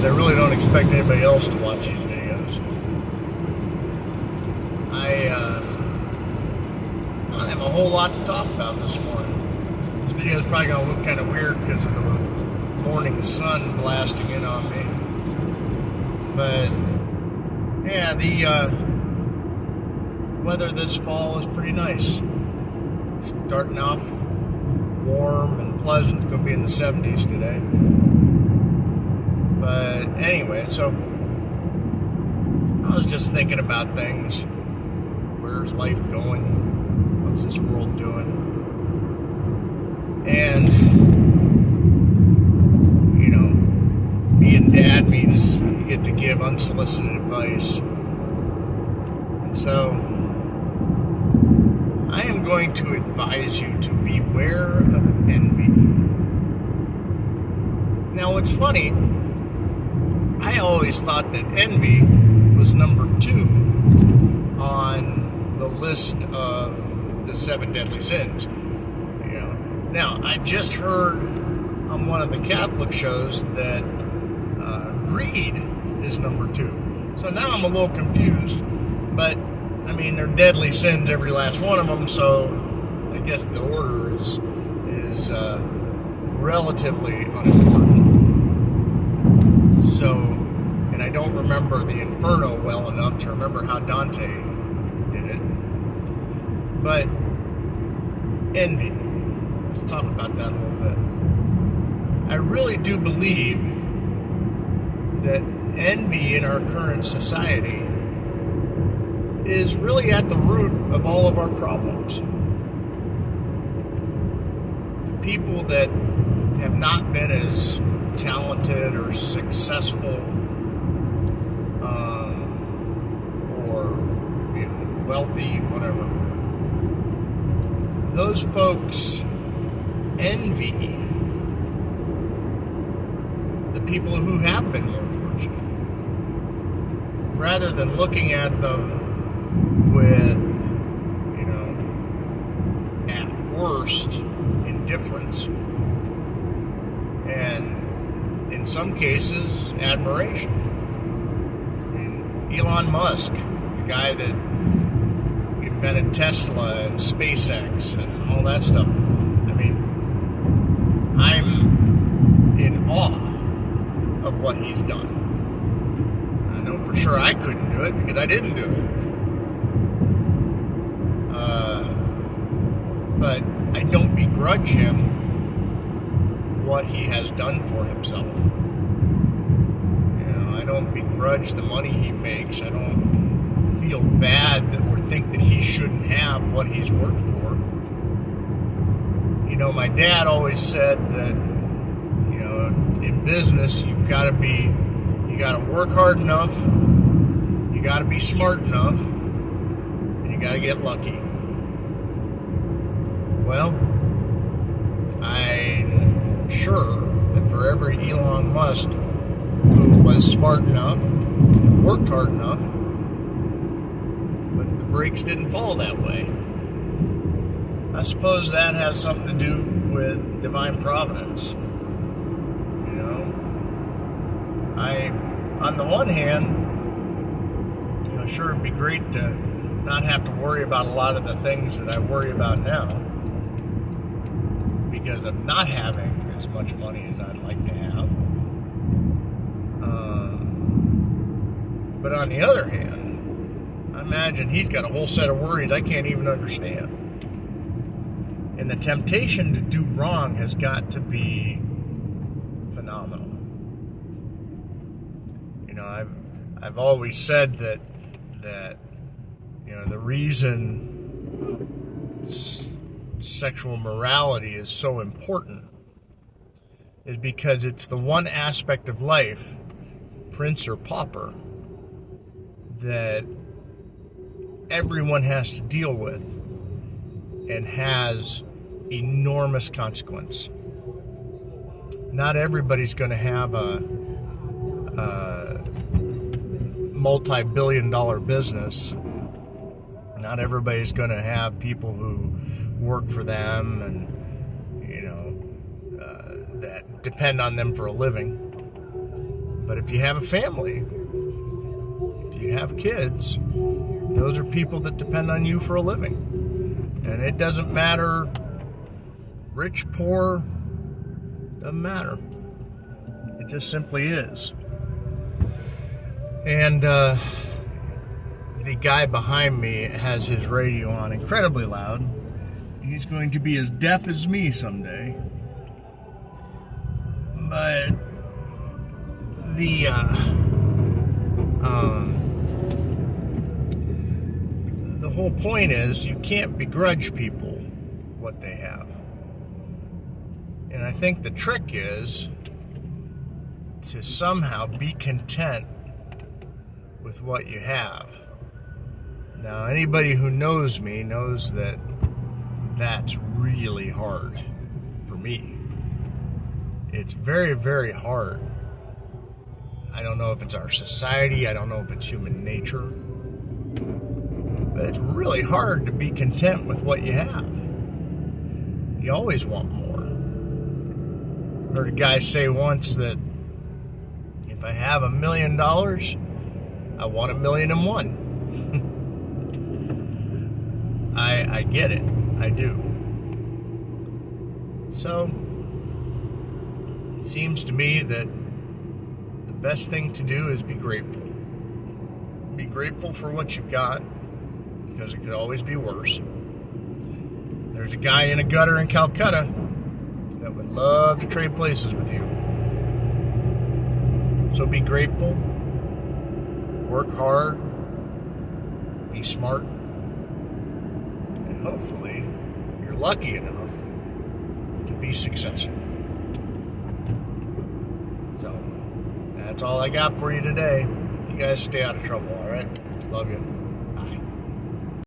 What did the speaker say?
because I really don't expect anybody else to watch these videos. I don't have a whole lot to talk about this morning. This video is probably going to look kind of weird because of the morning sun blasting in on me. But yeah, the weather this fall is pretty nice. Starting off warm and pleasant. It's going to be in the 70s today. But anyway, so I was just thinking about things. Where's life going? What's this world doing? And, you know, being dad means you get to give unsolicited advice. And so I am going to advise you to beware of envy. Now, what's funny, I always thought that envy was number 2 on the list of the 7 deadly sins. You know, now I just heard on one of the Catholic shows that greed is number 2. So now I'm a little confused, but I mean, they're deadly sins, every last one of them, so I guess the order is relatively unimportant. So, and I don't remember the Inferno well enough to remember how Dante did it. But envy, let's talk about that a little bit. I really do believe that envy in our current society is really at the root of all of our problems. The people that have not been as talented or successful or wealthy, whatever, those folks envy the people who have been more fortunate, rather than looking at them with, at worst, indifference, and in some cases, admiration. I mean, Elon Musk, the guy that invented Tesla and SpaceX and all that stuff. I mean, I'm in awe of what he's done. I know for sure I couldn't do it because I didn't do it. But I don't begrudge him what he has done for himself. I don't begrudge the money he makes. I don't feel bad or think that he shouldn't have what he's worked for. My dad always said that, in business, you gotta work hard enough, you gotta be smart enough, and you gotta get lucky. Well, I'm sure that for every Elon Musk who was smart enough, worked hard enough, but the brakes didn't fall that way. I suppose that has something to do with divine providence. On the one hand, sure it'd be great to not have to worry about a lot of the things that I worry about now because of not having as much money as I'd like to have. But on the other hand, I imagine he's got a whole set of worries I can't even understand. And the temptation to do wrong has got to be phenomenal. I've always said that the reason sexual morality is so important is because it's the one aspect of life, prince or pauper, that everyone has to deal with and has enormous consequence. Not everybody's going to have a multi-billion-dollar business. Not everybody's going to have people who work for them and that depend on them for a living. But if you have a family, if you have kids, those are people that depend on you for a living. And it doesn't matter, rich, poor, doesn't matter. It just simply is. And the guy behind me has his radio on incredibly loud. He's going to be as deaf as me someday. But the whole point is you can't begrudge people what they have. And I think the trick is to somehow be content with what you have. Now, anybody who knows me knows that that's really hard for me. It's very, very hard. I don't know if it's our society, I don't know if it's human nature, but it's really hard to be content with what you have. You always want more. I heard a guy say once that if I have $1 million, I want 1,000,001. I get it. I do. So, it seems to me that the best thing to do is be grateful. Be grateful for what you've got, because it could always be worse. There's a guy in a gutter in Calcutta that would love to trade places with you. So be grateful, work hard, be smart, and hopefully you're lucky enough to be successful. So, that's all I got for you today. You guys stay out of trouble, all right? Love you.